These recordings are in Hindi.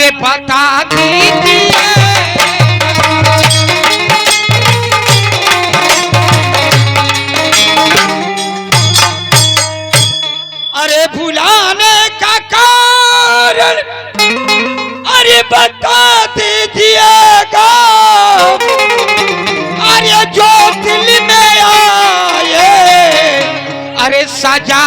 अरे बता दीजिए अरे भुलाने का कारण अरे बता दीजिएगा अरे जो दिल में आए अरे सजा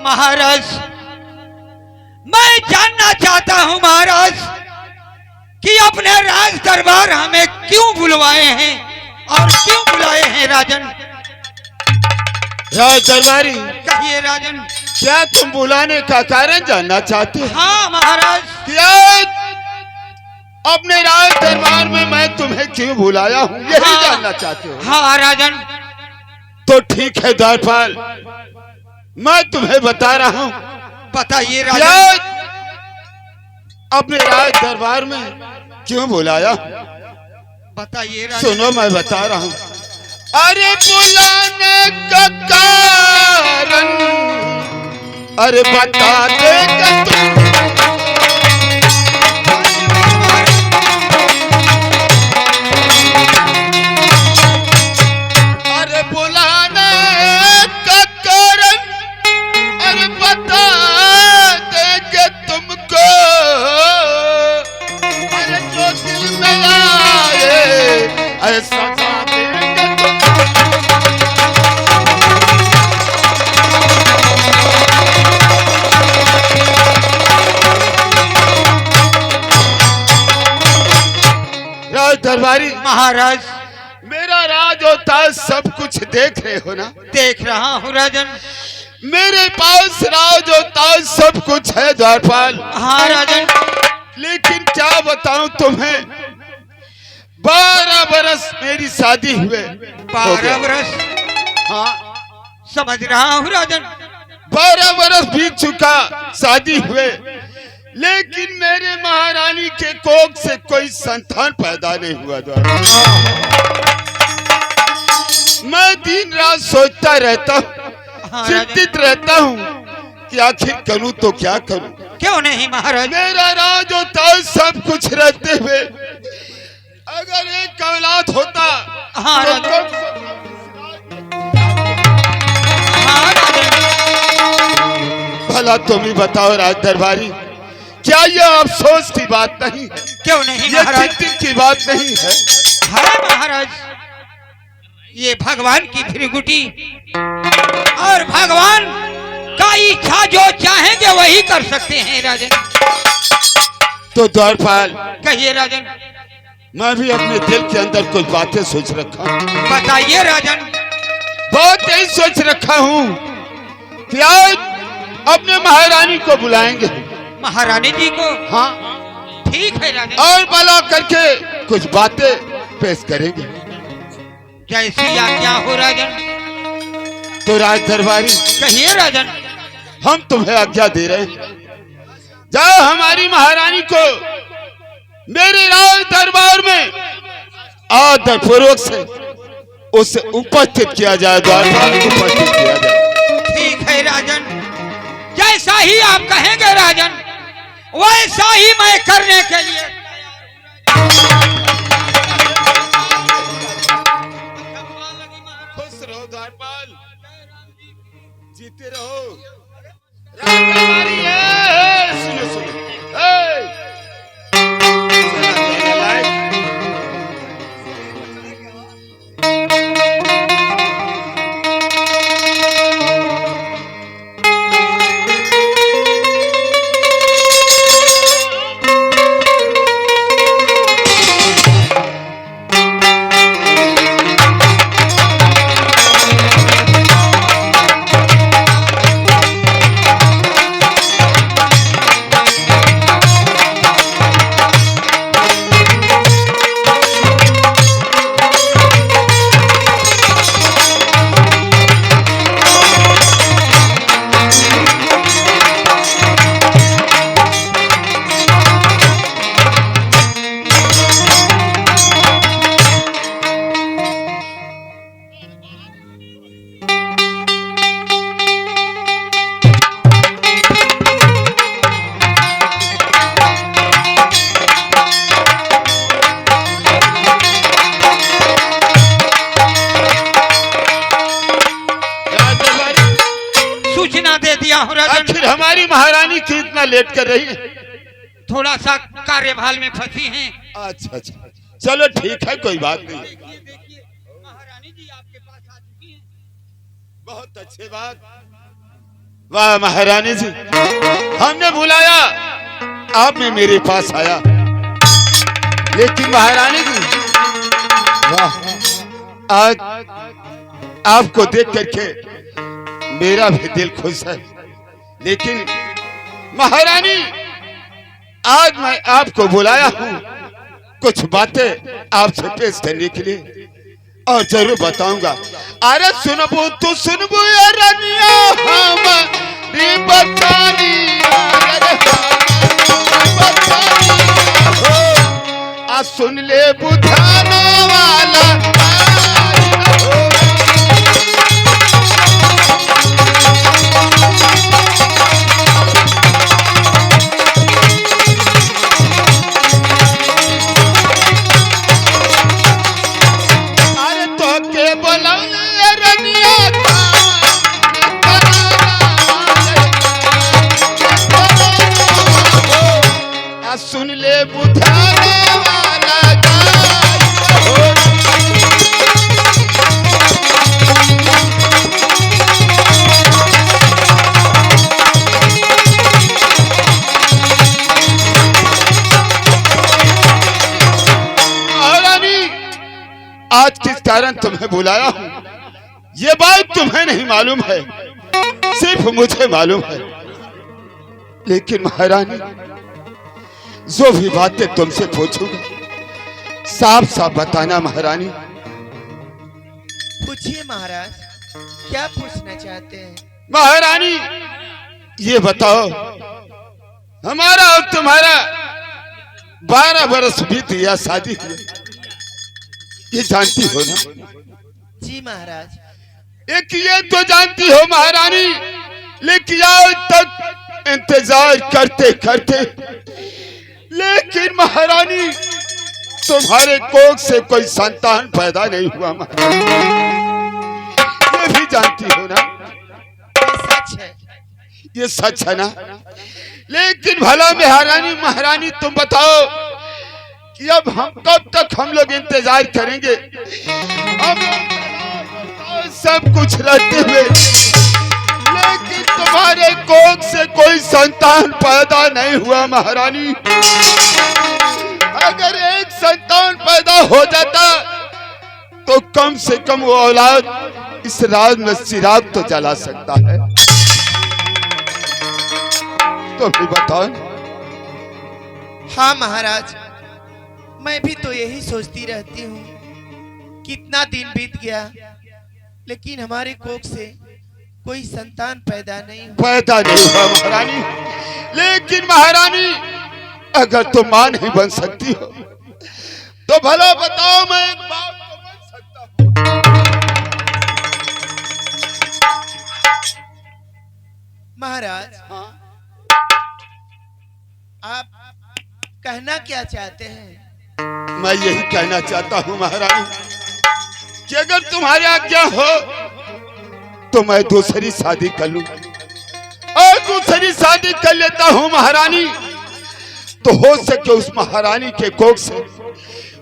महाराज मैं जानना चाहता हूं महाराज कि अपने राज दरबार हमें क्यों बुलवाए हैं और क्यों बुलाए हैं राजन। राज दरबारी कहिए राजन। क्या तुम बुलाने का कारण जानना चाहते हो? हाँ महाराज। क्या अपने राज दरबार में मैं तुम्हें क्यों बुलाया हूँ यही जानना चाहते हो? हाँ राजन। तो ठीक है द्वारपाल, मैं तुम्हें बता रहा हूँ। बताइए राजन। अपने राज दरबार में क्यों बुलाया? बताइए राजन। सुनो मैं बता रहा हूँ। अरे बुलाने का कारण अरे बता देगा तुम। अरे बुलाने का कारण अरे बता देंगे तुमको अरे जो दिल में आए अरे सजा देंगे तुमको। राज दरबारी महाराज मेरा राज और ताज सब कुछ देख रहे हो ना? देख रहा हूँ राजन। मेरे पास राज और ताज सब कुछ है द्वारपाल। हाँ राजन। लेकिन क्या बताऊं तुम्हें, 12 बरस मेरी शादी हुए। 12 बरस। हाँ समझ रहा हूँ राजन। 12 बरस बीत चुका शादी हुए, लेकिन मेरे महारानी के कोख से कोई संतान पैदा नहीं हुआ। मैं दिन रात सोचता रहता हूँ, चिंतित रहता हूँ कि आखिर करूँ तो क्या करूँ। क्यों नहीं महाराज। मेरा राज और ताज सब कुछ रहते हुए अगर एक औलाद होता हाँ तो राजन। हाँ राजन। भला तुम ही बताओ राज दरबारी, क्या यह अफसोस की बात नहीं? क्यों नहीं ये महाराज। चिंतित की बात नहीं है? है महाराज। ये भगवान की भृगुटी और भगवान का इच्छा जो चाहेंगे वही कर सकते हैं राजन। तो द्वारपाल कहिए राजन। मैं भी अपने दिल के अंदर कुछ बातें सोच रखा हूँ। बताइए राजन। बहुत यही सोच रखा हूँ कि आज अपने महारानी को बुलाएंगे। महारानी जी को? हाँ ठीक है राजन। और बुला करके कुछ बातें पेश करेंगे। जैसी आज्ञा हो राजन। तो राज दरबारी कहिए राजन। हम तुम्हें आज्ञा दे रहे हैं, जाओ हमारी महारानी को मेरे राज दरबार में आदर पूर्वक से उसे उपस्थित किया जाए। द्वारपाल उपस्थित किया जाए। ठीक है राजन। जैसा ही आप कहेंगे राजन वैसा ही मैं करने के लिए। खुश रहो द्वारपाल, जीते रहो। राज दरबारी है, सुनो सुनो। हूँ राजन। आखिर हमारी महारानी क्यों इतना लेट कर रही है? थोड़ा सा कार्यभाल में फंसी हैं। अच्छा अच्छा, चलो ठीक है, कोई बात नहीं। देखिए महारानी जी आपके पास आ चुकी हैं। बहुत अच्छी बात। वाह महारानी जी, हमने बुलाया, आपने मेरे पास आया। लेकिन महारानी जी, वाह, आज आपको देख करके मेरा भी दिल खुश है। लेकिन महारानी, आज मैं आपको बुलाया हूँ कुछ बातें आपसे पेश करने के लिए, और जरूर बताऊंगा। अरे सुनबो तो सुनबो या रानिया हमारी बतानिया, अरे हमारी बतानिया हो, आ सुन ले बुझाने वाला हो। अरे तो के बोलौले रनिया आ सुन ले बुझाने वाला हो। महारानी, आज किस कारण तुम्हें बुलाया हूँ ये बात तुम्हें नहीं मालूम है, सिर्फ मुझे मालूम है। लेकिन महारानी, जो भी बातें तुमसे पूछूंगा साफ साफ बताना महारानी। पूछिए महाराज, क्या पूछना चाहते हैं? महारानी ये बताओ, हमारा और तुम्हारा 12 बरस बीत गया शादी हुए, ये जानती हो ना? जी महाराज। एक ये तो जानती हो महारानी, लेकिन आज तक इंतजार करते करते, लेकिन महारानी तुम्हारे कोख से कोई संतान पैदा नहीं हुआ महारानी, ये भी जानती हो ना? ये सच है। ये सच है ना? लेकिन भला महारानी तुम बताओ कि अब हम कब तक हम लोग इंतजार करेंगे? अब सब कुछ रहते हुए, लेकिन तुम्हारे कोख से कोई संतान पैदा नहीं हुआ महारानी। अगर एक संतान पैदा हो जाता तो कम से कम वो औलाद इस राज में चिराग तो जला सकता है। तो भी बताओ। हाँ महाराज, मैं भी तो यही सोचती रहती हूँ, कितना दिन बीत गया लेकिन हमारे कोख से कोई संतान पैदा नहीं हुआ महारानी। लेकिन महारानी, अगर तुम मां नहीं बन सकती हो तो भला बताओ, मैं एक बाप तो बन सकता हूँ। महाराज, हाँ? आप कहना क्या चाहते हैं? मैं यही कहना चाहता हूँ महारानी कि अगर तुम्हारी आज्ञा हो तो मैं दूसरी शादी कर लूं, और दूसरी शादी कर लेता हूँ महारानी, तो हो सके उस महारानी के कोख से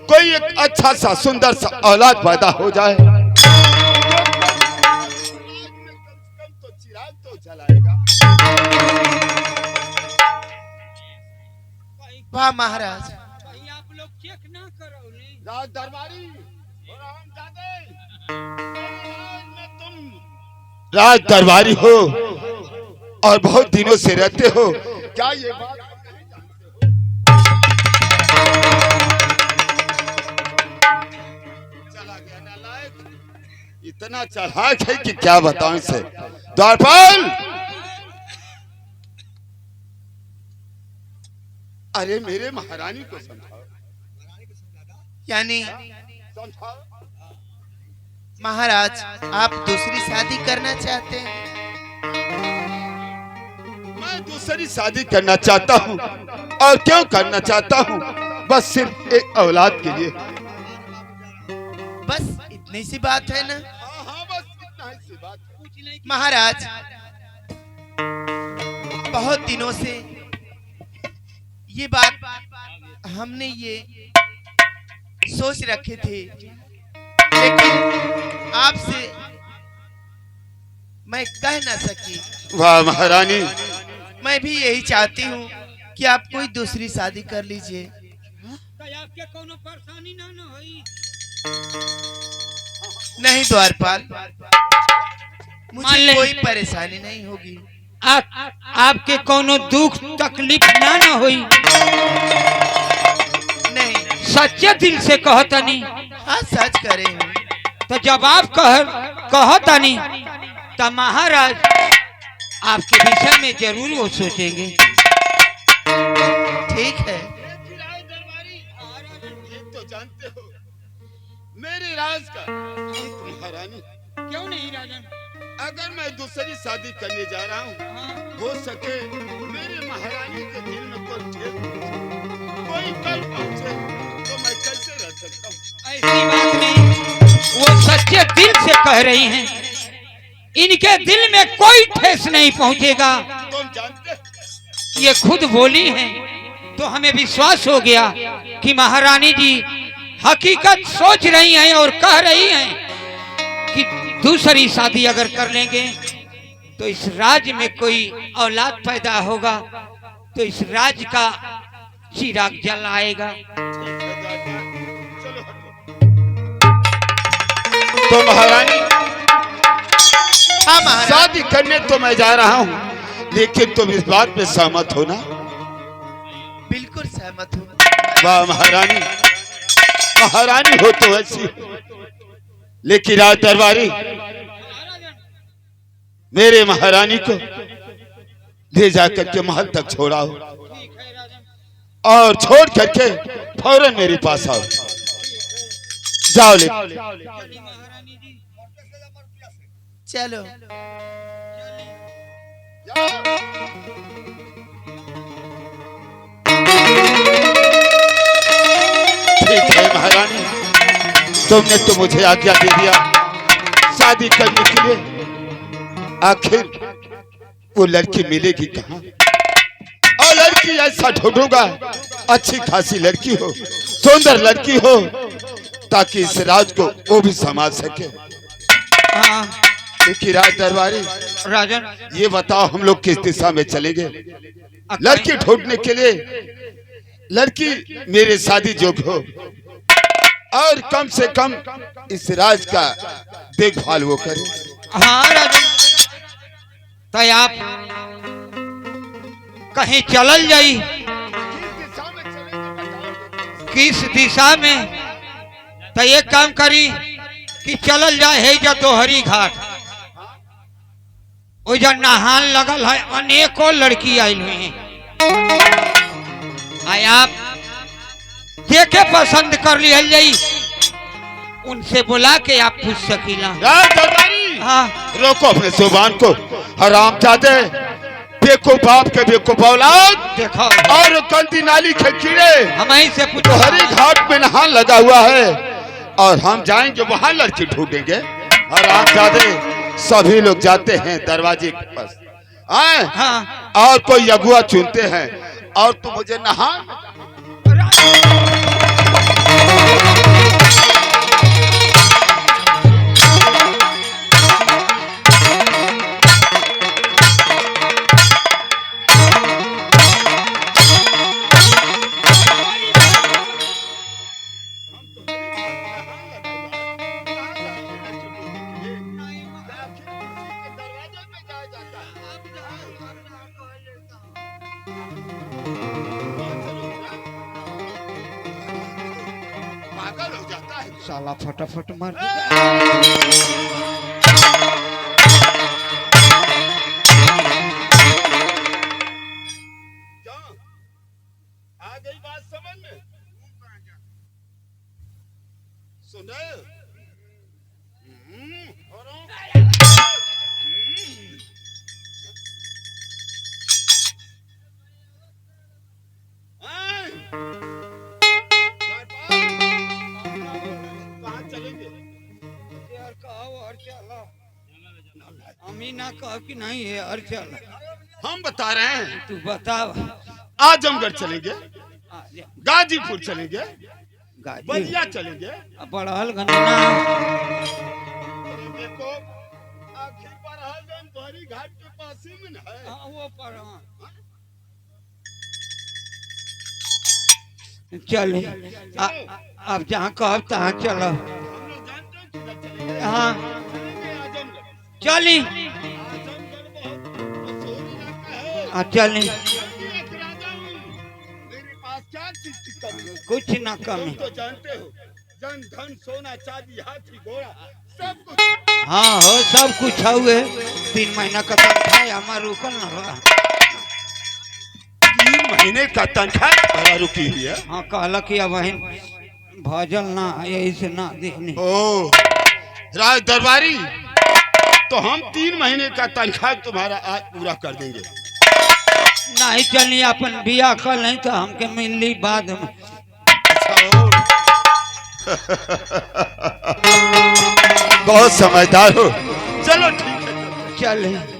कोई एक अच्छा सा सुंदर सा औलाद पैदा हो जाए, तो चिराग तो जलाएगा। वाह महाराज, भाई आप लोग चेक ना करो नहीं। राज दरबारी और तुम राज दरबारी हो और बहुत दिनों से रहते हो, क्या ये बात चला गया नालायक, इतना चालाक है कि क्या बताऊं इसे। द्वारपाल, अरे मेरे महारानी को समझाओ। यानी समझाओ। महाराज, आप दूसरी शादी करना चाहते हैं? मैं दूसरी शादी करना चाहता हूँ, और क्यों करना चाहता हूँ? बस सिर्फ एक औलाद के लिए। बस इतनी सी बात है ना? हाँ, बस इतना ही सी बात है। महाराज, बहुत दिनों से ये बात हमने ये सोच रखे थे, लेकिन आपसे मैं कह ना सकी। वाह महारानी, मैं भी यही चाहती हूँ कि आप कोई दूसरी शादी कर लीजिए। आपके कोनो परेशानी ना होई। नहीं द्वारपाल, मान मुझे ले। कोई परेशानी नहीं होगी। आपके कोनो दुख तकलीफ ना होई। नहीं, सच्चे दिल से कहतनी। हाँ सच करे हूँ। तो जब आप कहतनी तो महाराज आपके विषय में जरूर वो सोचेंगे। ठीक है। तो जानते हो मेरे राज का महारानी, क्यों नहीं राजन? अगर मैं दूसरी शादी करने जा रहा हूँ, हो सके मेरे महारानी के दिल में कोई ठेस पहुंचे, कोई कल पहुंचे, तो मैं कैसे रह सकता हूँ? ऐसी बात नहीं, वो सच्चे दिल से कह रही हैं। इनके दिल में कोई ठेस नहीं पहुंचेगा। तुम जानते ये खुद बोली हैं, तो हमें विश्वास हो गया कि महारानी जी हकीकत सोच रही हैं और कह रही हैं कि दूसरी शादी अगर कर लेंगे तो इस राज्य में कोई औलाद पैदा होगा तो इस राज्य का चिराग जल आएगा। चलो तो महारानी, हाँ महाराज। शादी करने तो मैं जा रहा हूँ, लेकिन तुम इस बात पे सहमत हो ना? बिल्कुल सहमत हूँ। वाह महारानी, महारानी हो तो ऐसी, लेकिन राज दरबारी मेरे महारानी को ले जाकर के महल तक छोड़ाओ और छोड़ करके फौरन मेरे पास आओ। जाओ ले। चलो। ठीक है महारानी, तुमने तो मुझे आज्ञा दे दिया शादी करने के लिए। आखिर वो लड़की मिलेगी कहाँ? और लड़की ऐसा ढूंढूंगा, अच्छी खासी लड़की हो, सुंदर लड़की हो, ताकि इस राज को वो भी संभाल सके। हाँ लेकिन राज दरबारी राजन, ये बताओ हम लोग किस दिशा में चलेंगे? लड़की ढूंढने के लिए लड़की मेरे शादी जोग हो और कम से कम इस राज का देखभाल वो करे। हाँ राजन, तो आप कहीं चलल जाई किस दिशा में? तो एक काम करी कि चलल जाए है जा दोहरी घाट, वो जा नहान लगल है, अनेकों लड़की आई हुई हैं। आए आप देखे पसंद कर लिया जाई, उनसे बुला के आप पूछ सकीला। राज दरबारी, हाँ रोको अपने जुबान को, हरामजादे, बेवकूफ बाप के बेवकूफ औलाद, देखो और गंदी नाली के कीड़े। हम ही से पूछो। हरी घाट में नहान लगा हुआ है और हम जाएंगे वहां लड़की ढूंढेंगे। हरामजादे, सभी लोग जाते हैं दरवाजे के पास, आए हाँ और कोई अगुआ चुनते हैं, और तुम मुझे नहान। पागल हो जाता है। साला फटाफट मार। क्यों? आ गई बात समझ में? सुनो, कहाँ चलेंगे? यार कहो और चलो, हम ही ना कहो कि नहीं है और चलो। हम बता रहे हैं। तू बताओ। आजमगढ़ चलेंगे, गाजीपुर चलेंगे, बलिया चलेंगे, बड़हल गन्ना देखो आखिर बड़हलगंज बहरी घाट के पास ही में है। वो पर चल अब जहाँ कहो तहाँ चलो। हम लोग जानते हैं किधर चलेंगे। हाँ चलेंगे आजमगढ़। चली। आजमगढ़ बहुत मशहूर इलाका है। हाँ चली। मैं एक राजा हूँ, मेरे पास क्या चीज की कमी है? कुछ ना कमी। तुम तो जानते हो, जन धन सोना चांदी हाथी घोड़ा सब कुछ। हाँ हो सब कुछ हुए। 3 महीना का तनख्वाह हमारा रुकल ना रहा। 3 महीने का तनख्वाह हमारा रुकी हुई है। हाँ कहला कि अब वही भजल ना यही से ना देखनी। ओ राज दरबारी, तो हम 3 महीने का तनख्वाह तुम्हारा आज पूरा कर देंगे। नहीं चली अपन बिया कर नहीं तो हमके मिली बाद में। बहुत समझदार हो। चलो ठीक है, चले।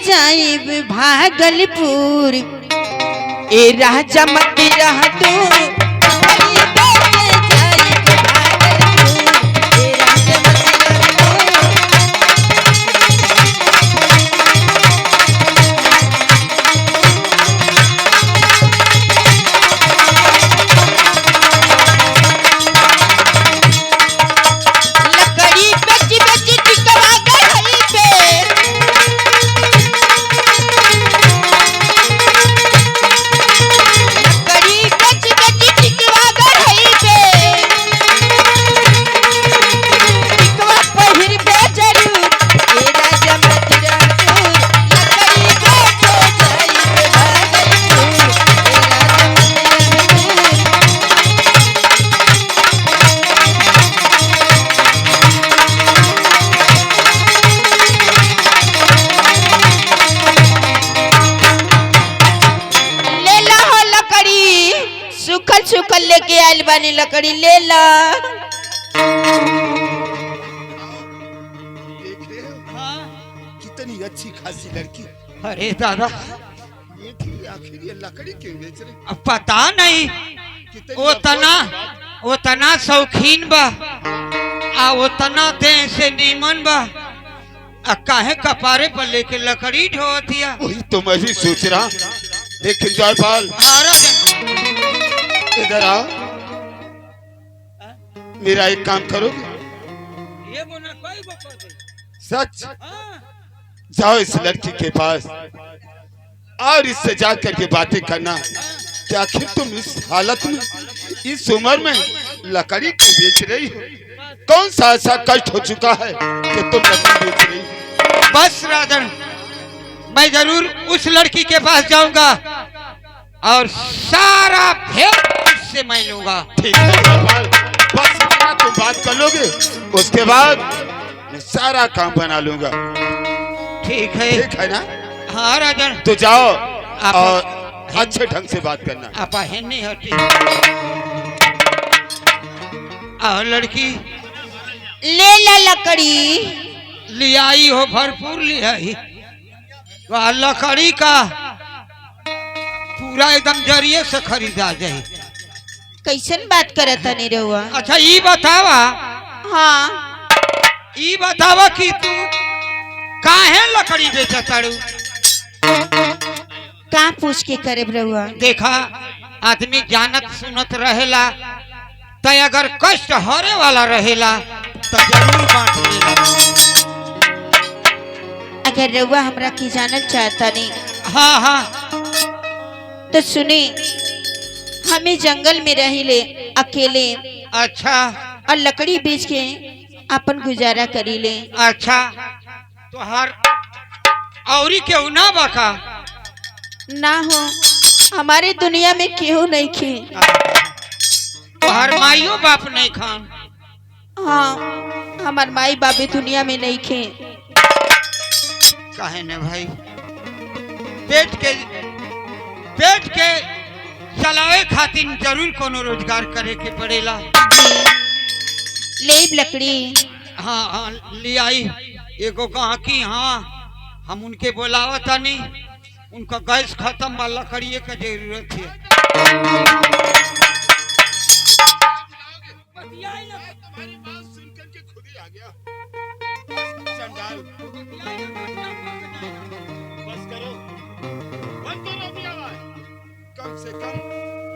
जाइब भागलपुर ए राजा मत रह तू लकड़ी बेच बेच टिकवा गहल पे परसों कल लेके आयल बानी लकड़ी ले ला। देख रहे हो कितनी अच्छी खासी लड़की। अरे दादा, ये थी आखिर ये लकड़ी क्यों बेच रहे? अब पता नहीं कितनी वो तना शौकीन बा आ वो तना देह से नीमन बा आ काहे कपारे पर लेके लकड़ी ढोतिया। वही तो मैं भी सोच रहा। लेकिन जयपाल इधर आओ, मेरा एक काम करोगे? ये बोना कोई बको दे। सच जाओ इस लड़की के पास और इससे जाकर के बातें करना कि आखिर तुम इस हालत में इस उम्र में लकड़ी क्यों बेच रही हो? कौन सा ऐसा कष्ट हो चुका है कि तुम लकड़ी बेच रही हो? बस राजन, मैं जरूर उस लड़की के पास जाऊंगा और सारा भेद उससे मैं लूंगा। ठीक है जयपाल, बस इतना तुम बात कर लोगे, उसके बाद मैं सारा काम बना लूंगा। ठीक है ना? हाँ राजन, तो जाओ आप और अच्छे ढंग से बात करना। आप नहीं होती। और लड़की ले ला लकड़ी। लियाई हो, भरपूर लियाई। वह लकड़ी का पूरा एकदम जरिए से खरीदा जाए। कैसन बात करत नहीं रहुआ? अच्छा ये बतावा, हाँ ये बतावा कि तू काहे लकड़ी बेचताड़ू? का पूछ के करे रहुआ? देखा, आदमी जानत सुनत रहेला तो अगर कष्ट हरे वाला रहेला तो जरूर बांट लेला। अगर रहुआ हमरा की जानल चाहता नहीं हाँ हाँ तो सुनी, हमें जंगल में रहिले अकेले अच्छा और लकड़ी बेच के अपन गुजारा करी ले। अच्छा, तो हर औरी केहू ना बका? ना हो, हमारे दुनिया में केहू नहीं खे। तो हर माइयो बाप नहीं खान? हाँ, हमार माई बाबे दुनिया में नहीं खे। काहे न भाई, पेट के चलावे खातिर जरूर कोनो रोजगार करे के पड़ेला। ले लकड़ी। हाँ हाँ लियाई। एगो कहा कि हाँ हम उनके बोलावता नहीं, उनका गैस खत्म बा, लकड़ी का जरूरत है। तुम्हारी बात सुन करके खुद ही आ गया। चंडाल, बस करो, बंद करो अपनी आवाज। कम से कम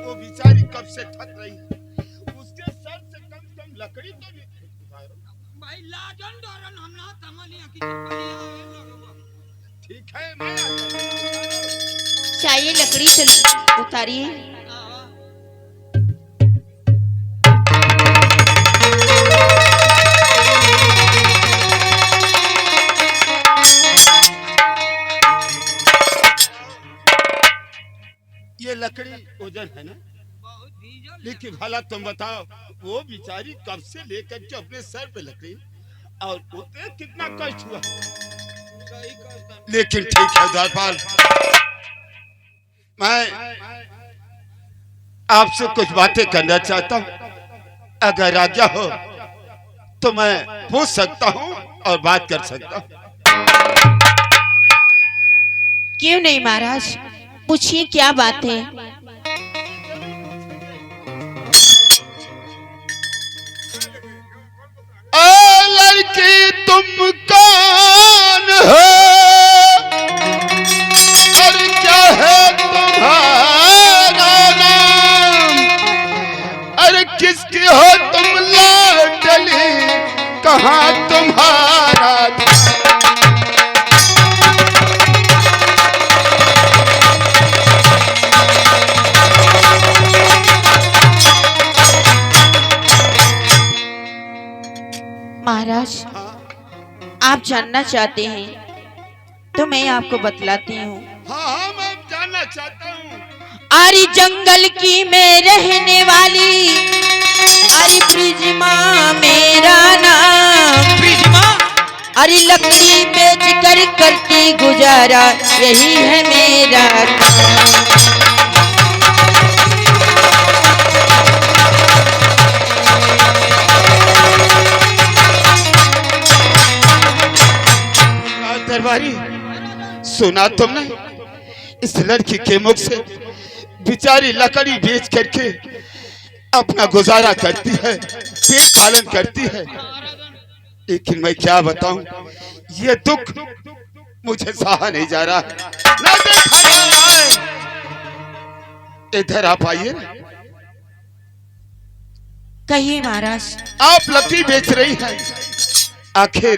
वो बेचारी कब से थक रही है, उसके सर से कम लकड़ी तो भी भाई लाजन डरन हम ना समझिए कि ठीक है। मैं चाहिए लकड़ी तो उतारिए। ये लकड़ी वजन है ना, लेकिन भला तुम बताओ वो बेचारी कब से लेकर के अपने सर पे लकड़ी, और उसे कितना कष्ट हुआ। लेकिन ठीक है द्वारपाल, मैं आपसे कुछ बातें करना चाहता हूँ। अगर आज्ञा हो तो मैं पूछ सकता हूँ और बात कर सकता हूँ। क्यों नहीं महाराज, पूछिए क्या बात है। लड़की तुम कौन हो और क्या है तुम्हारा नाम? अरे किसकी हो तुम लाडली, कहाँ तुम्हारा महाराज, आप जानना चाहते हैं तो मैं आपको बतलाती हूँ। हाँ मैं जानना चाहता हूँ। अरे जंगल की मैं रहने वाली, अरे प्रिज्मा मेरा नाम। प्रिज्मा? अरे लकड़ी बेच कर करती गुजारा, यही है मेरा काम। सुना तुमने इस लड़की के मुख से? बेचारी लकड़ी बेच करके अपना गुजारा करती है, पेट पालन करती है। लेकिन मैं क्या बताऊं, ये दुख मुझे सहा नहीं जा रहा है। ना देखा जा रहा है। इधर आप आइए। कहिए महाराज। आप लकड़ी बेच रही हैं, आखिर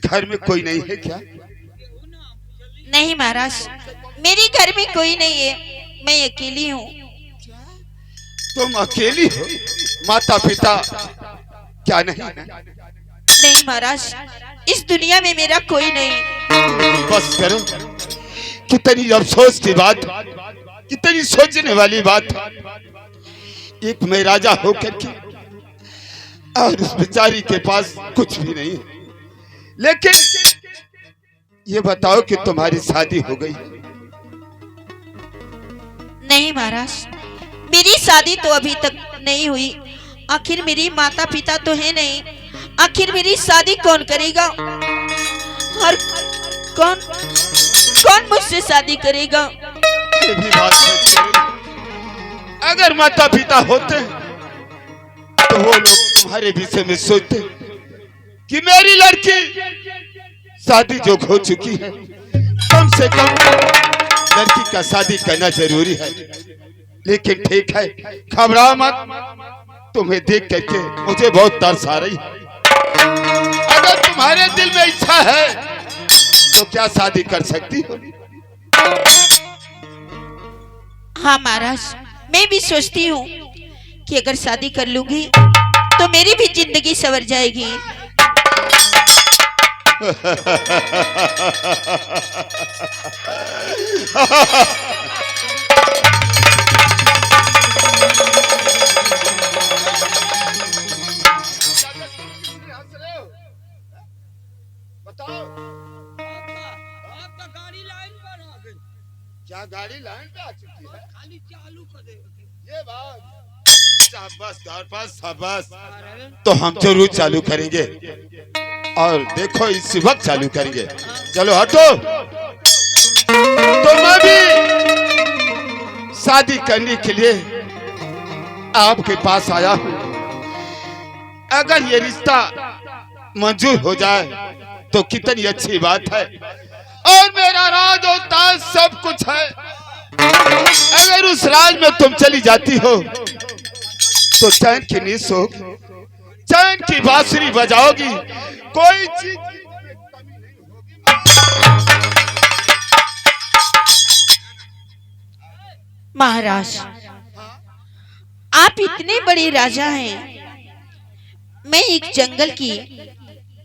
घर में कोई नहीं है क्या? नहीं महाराज, मेरे घर में कोई नहीं है, मैं अकेली हूँ। तुम अकेली हो? माता पिता क्या नहीं है? नहीं महाराज, इस दुनिया में मेरा कोई नहीं। बस करो, कितनी अफसोस की बात, कितनी सोचने वाली बात। एक मैं राजा होकर के और उस बेचारी के पास कुछ भी नहीं है। लेकिन ये बताओ कि तुम्हारी शादी हो गई? नहीं महाराज, मेरी शादी तो अभी तक नहीं हुई। आखिर मेरी माता पिता तो है नहीं, आखिर मेरी शादी कौन करेगा? और कौन कौन मुझसे शादी करेगा? ये भी बात सच है। अगर माता पिता होते तो वो लोग तुम्हारे विषय में सोचते कि मेरी लड़की शादी जो हो चुकी है, कम से कम लड़की का शादी करना जरूरी है। लेकिन ठीक है, घबरा मत, तुम्हें देख करके मुझे बहुत तरस आ रही है। अगर तुम्हारे दिल में इच्छा है तो क्या शादी कर सकती हो? हाँ महाराज, मैं भी सोचती हूँ कि अगर शादी कर लूंगी तो मेरी भी जिंदगी संवर जाएगी। आपका गाड़ी लाइन पर आ गई। क्या गाड़ी लाइन पे आ चुकी है? खाली चालू कर दे। ये बात शाबाश शाबाश शाबाश। तो हम जरूर चालू करेंगे और देखो इसी वक्त चालू करेंगे। चलो हटो। तो मैं भी शादी करने के लिए आपके पास आया हूँ। अगर ये रिश्ता मंजूर हो जाए तो कितनी अच्छी बात है। और मेरा राज और ताज सब कुछ है। अगर उस राज में तुम चली जाती हो तो चैन की नींद सोओगी, चैन की बांसुरी बजाओगी, कोई चीज महाराज, आप इतने बड़े राजा हैं, मैं एक जंगल की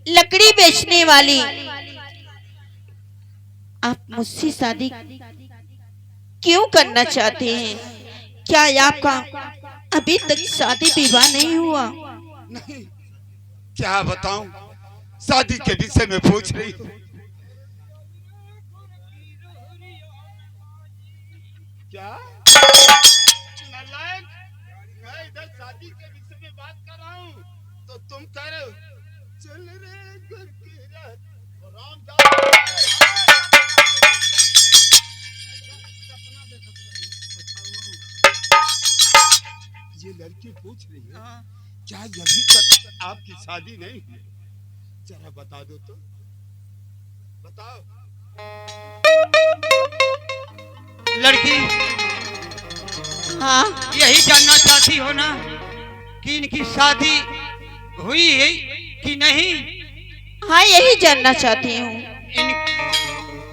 लकड़ी बेचने वाली, आप मुझसे शादी क्यों करना चाहते हैं? क्या आपका अभी तक शादी विवाह नहीं हुआ? नहीं, क्या बताऊं, शादी के विषय में पूछ रही हूँ। क्या नालायक, मैं इधर शादी के विषय में बात कर रहा हूँ तो तुम कह रहे हो चल रे घर की रात, राम ये लड़की पूछ रही है क्या अभी तक आपकी शादी नहीं हुई? जरा बता दो तो, बताओ। लड़की हाँ यही जानना चाहती हो ना कि इनकी शादी हुई है कि नहीं? हाँ, यही जानना चाहती हूँ।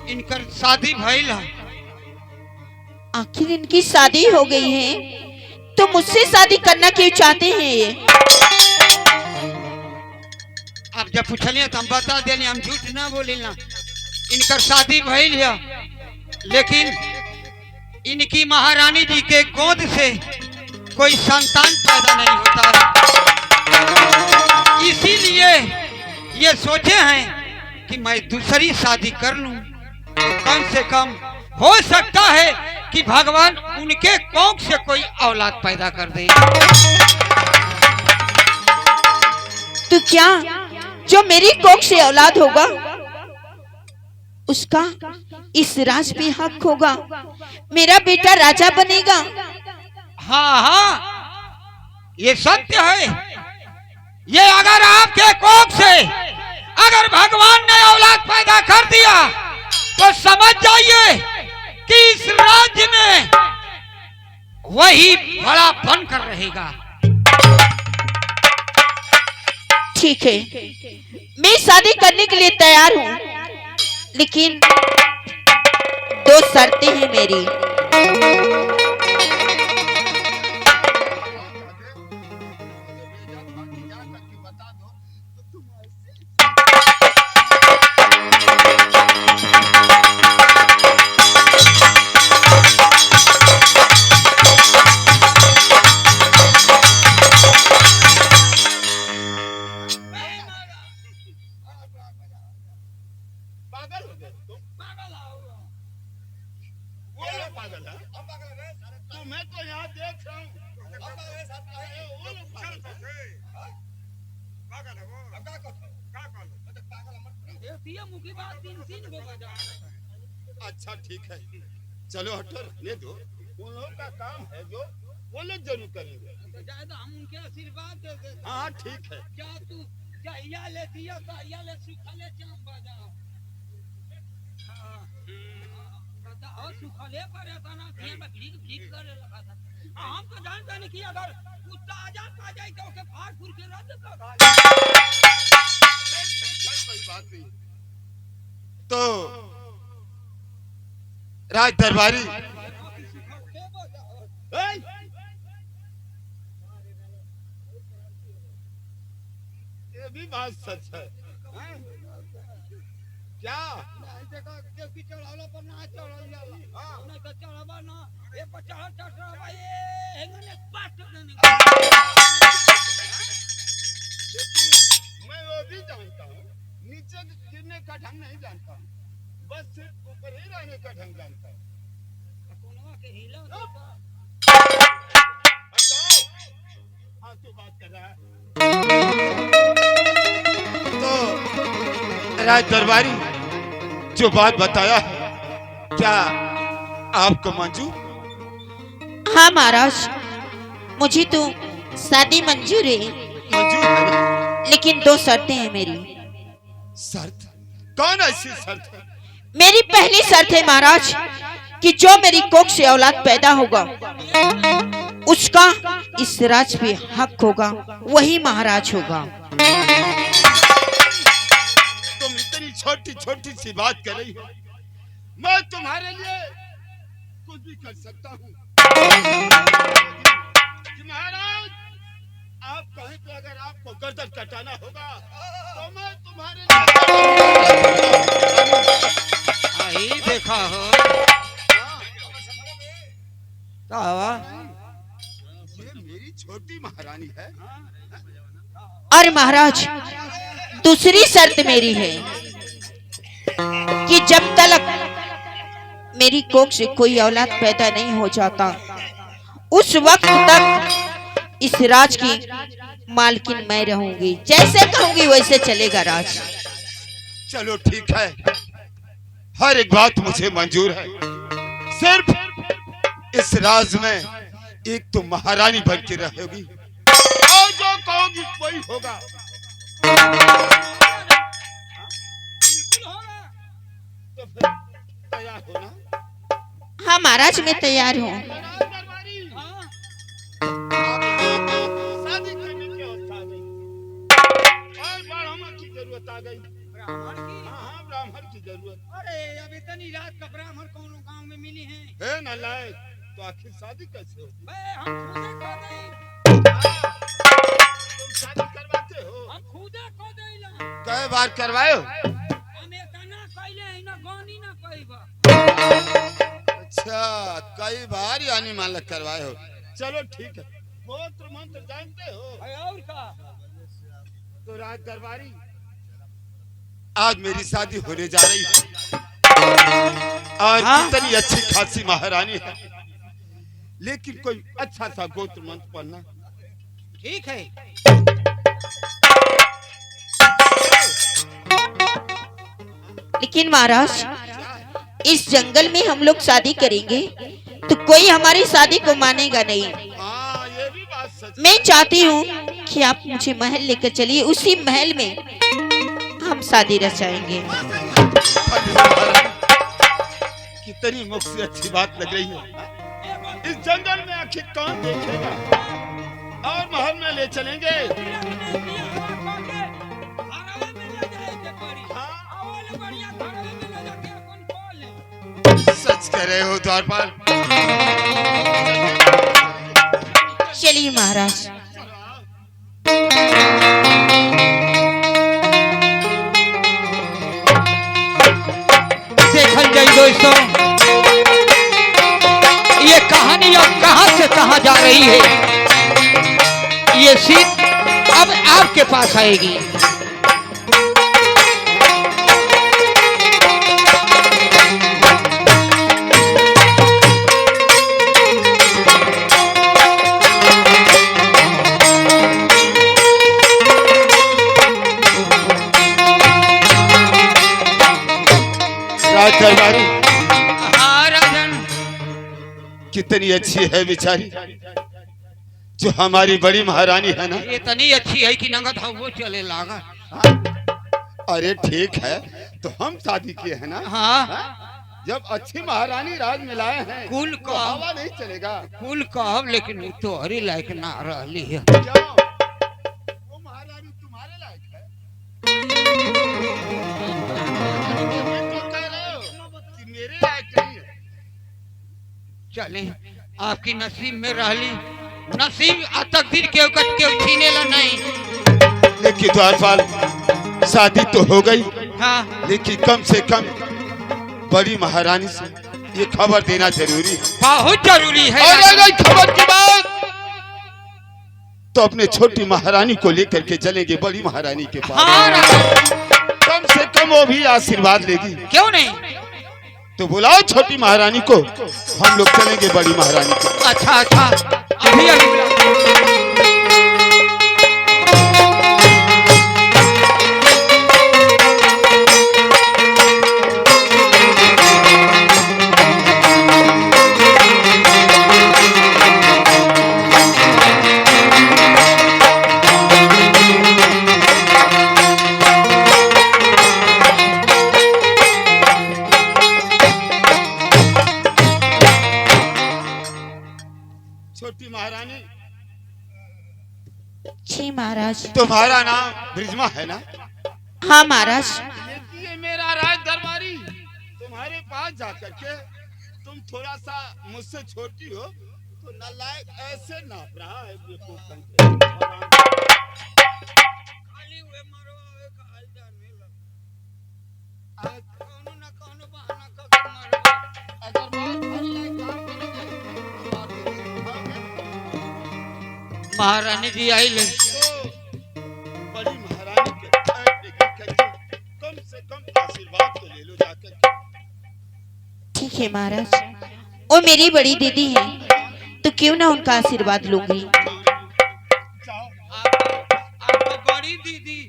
इनकर शादी भइल है। आखिर इनकी शादी हो गई है तो मुझसे शादी करना क्यों चाहते हैं ये? अब जब पूछलिए तो हम बता देने, हम झूठ ना बोले ना। इनकर शादी भइल है, लेकिन इनकी महारानी जी के गोद से कोई संतान पैदा नहीं होता। इसीलिए ये सोचे हैं कि मैं दूसरी शादी कर लूं तो कम से कम हो सकता है कि भगवान उनके कोख से कोई औलाद पैदा कर दे। तो क्या जो मेरी कोख से औलाद होगा उसका इस राज पे हक होगा। मेरा बेटा राजा बनेगा। हाँ हाँ, ये सत्य है। ये अगर आपके कोख से अगर भगवान ने औलाद पैदा कर दिया तो समझ जाइए कि इस राज्य में वही बड़ा बनकर रहेगा। ठीक है, मैं शादी करने के लिए तैयार हूँ, लेकिन 2 शर्तें हैं मेरी। पागल हो गए तुम? वो लोग पागल है? तो मैं तो यहाँ देख रहा हूँ। वो लोग पागल है। अच्छा ठीक है, चलो हटो, रहने दो। उन लोगों का काम है जो वो लोग जरूर करेंगे। हम उनके आशीर्वाद दे देते। हाँ ठीक है। क्या तू क्या ले दिया ले सुखले चाम बाजा। और सुखले पर था ना, खेत में भीग करे लगा था। हम तो जानते नहीं कि अगर कुत्ता आजाद आ जाए तो उसे फाड़ फूड़ के रद्द कर। कोई बात नहीं। तो राज दरबारी ये भी बात सच है। क्या चढ़ावला पर ना चढ़ल जाला। हां नहीं तो चढ़ावा ना ए पर चढ़ावा ये हेंगने पास नहीं। मैं वो भी जानता हूँ, नीचे गिरने का ढंग नहीं जानता हूँ, बस सिर्फ ऊपर ही रहने का ढंग जानता हूँ। कोनवा के हिला हाँ तू बात कर रहा है। तो राज दरबारी जो बात बताया है, क्या आपको मंजूर? हाँ महाराज, मुझे तो शादी मंजूर है, मंजूर है ना? लेकिन 2 शर्तें हैं मेरी। शर्त? कौन ऐसी शर्त है? मेरी पहली शर्त है महाराज कि जो मेरी कोख से औलाद पैदा होगा उसका इस राज पे हक होगा, वही महाराज होगा। तुम इतनी छोटी छोटी सी बात कर रही हो, मैं तुम्हारे लिए कुछ भी कर सकता हूँ। महाराज आप कहें तो अगर आपको गर्दन कटाना होगा तो मैं तुम्हारे आई देखा हो क्या हुआ? ये मेरी छोटी महारानी है। और महाराज दूसरी शर्त मेरी है कि जब तक मेरी कोख से कोई औलाद पैदा नहीं हो जाता उस वक्त तक इस राज की मालकिन मैं रहूंगी। जैसे कहूंगी वैसे चलेगा राज। चलो ठीक है, हर एक बात मुझे मंजूर है। सिर्फ इस राज में एक तो महारानी बन के रहेगी और जो कहोगी वही होगा। तो फिर तैयार हो ना? हाँ महाराज मैं तैयार हूँ। शादी करने की अवस्था आ गई और ब्राह्मण की जरूरत आ गई। ब्राह्मण की? हाँ ब्राह्मण की जरूरत। अरे अब इतनी रात का ब्राह्मण कौन गांव में मिली है? है नालायक, तो आखिर शादी कैसे होगी? हम खुदे को देई। तुम शादी करवाते हो? हम खुदे को देईला। कई बार करवाए हो? हम इतना कइले है ना गानी ना कइबा। अच्छा कई बार यानी मान लो करवाए हो। चलो ठीक है, मंत्र मंत्र जानते हो? और का? तो राज दरबारी आज मेरी शादी होने जा रही है और कितनी अच्छी खासी महारानी है, लेकिन कोई अच्छा सा गोत्र मंत्र पढ़ना। ठीक है। लेकिन महाराज इस जंगल में हम लोग शादी करेंगे तो कोई हमारी शादी को मानेगा नहीं। हाँ, ये भी बात सच। मैं चाहती हूँ कि आप मुझे महल लेकर चलिए, उसी महल में हम शादी रचाएंगे। कितनी मुख से अच्छी बात लग रही है। इस जंगल में आखिर कौन देखेगा, और महल में ले चलेंगे। सच कह रहे हो द्वारपाल। चलिए महाराज। देखल जाए दोस्तों, ये कहानी अब कहां से कहां जा रही है, ये सीट अब आपके पास आएगी। दरबारी, हाँ राजन, कितनी अच्छी है बेचारी, जो हमारी बड़ी महारानी है ना। इतनी अच्छी है कि नंगत वो चले लागा। अरे ठीक है, तो हम शादी किए हैं ना। हाँ, जब अच्छी महारानी राज में लाए हैं, कुल तो का हवा नहीं चलेगा। कुल कहब, लेकिन वो तो हरी लायक ना रही है। क्यों? वो महारानी तुम्हारे लायक है। तो कह रहे हो कि मेरे लायक नहीं है। चले, आपकी नसीब में रहली, नसीब आ तकदीर के कट के छीने ला नहीं। लेकिन द्वारपाल, शादी तो हो गई, हाँ, लेकिन कम से कम बड़ी महारानी से ये खबर देना जरूरी है। बहुत जरूरी है। और अगर खबर के बाद तो अपने छोटी महारानी को लेकर के चलेंगे बड़ी महारानी के पास। हाँ राजन, कम से कम वो भी आशीर्वाद लेगी। क्यों नहीं? तो बुलाओ छोटी महारानी को, हम लोग चलेंगे बड़ी महारानी के। अच्छा अच्छा, अभी अभी बुलाओ। छोटी महारानी, जी महाराज। तुम्हारा नाम ब्रिजमा है ना? हाँ महाराज। ये मेरा राज दरबारी तुम्हारे पास जाकर के, तुम थोड़ा सा मुझसे छोटी हो तो नालायक ऐसे नाप रहा है बेवकूफन के। महारानी जी आई ले, बड़ी महारानी के पैर टिकट करके कम से कम आशीर्वाद तो ले लो जाकर। ठीक है महाराज, वो मेरी बड़ी दीदी है तो क्यों ना उनका आशीर्वाद लूंगी। जाओ। आपको बड़ी दीदी,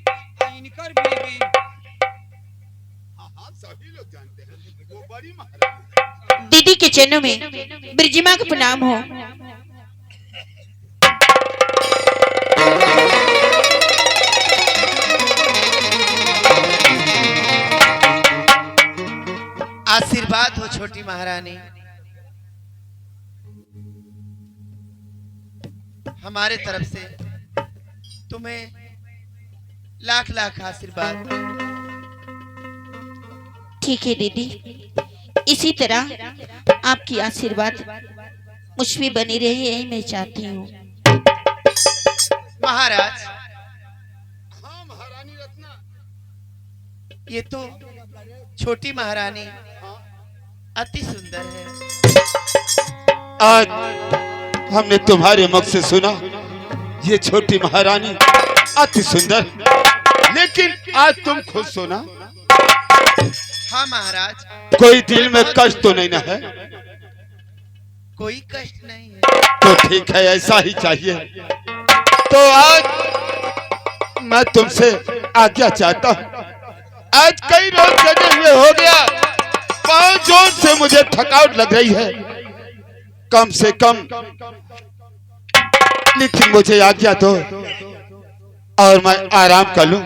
इनकर बीवी। हाँ हाँ, सभी लोग जानते हैं वो बड़ी महारानी। दीदी के चरणों में ब्रिजिमा का प्रणाम हो। आशीर्वाद हो छोटी महारानी, हमारे तरफ से तुम्हें लाख लाख आशीर्वाद। ठीक है दीदी, इसी तरह आपकी आशीर्वाद मुझ पे बनी रहे, यही मैं चाहती हूँ। महाराज, हाँ महारानी रत्ना, ये तो छोटी महारानी अति सुंदर है। आज हमने तुम्हारे मुख से सुना ये छोटी महारानी अति सुंदर, लेकिन आज तुम खुद सुना। हाँ महाराज, कोई दिल में कष्ट तो नहीं ना है? कोई कष्ट नहीं है। तो ठीक है, ऐसा ही चाहिए। तो आज मैं तुमसे आज्ञा चाहता हूँ। आज कई रोज जगे हुए हो गया, बहुत जोर से मुझे थकावट लग रही है, कम से कम लेकिन मुझे आज्ञा दो और मैं आराम कर लूं।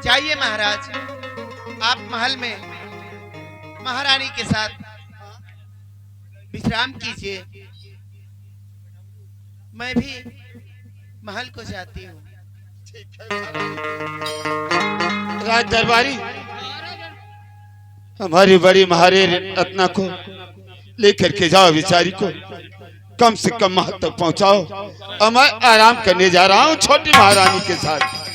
जाइए महाराज, आप महल में महारानी के साथ विश्राम कीजिए। मैं भी महल को जाती हूँ। राज दरबारी, हमारी बड़ी महारानी रत्ना को लेकर के जाओ, बेचारी को कम से कम महल तक पहुंचाओ और मैं आराम करने जा रहा हूँ छोटी महारानी के साथ।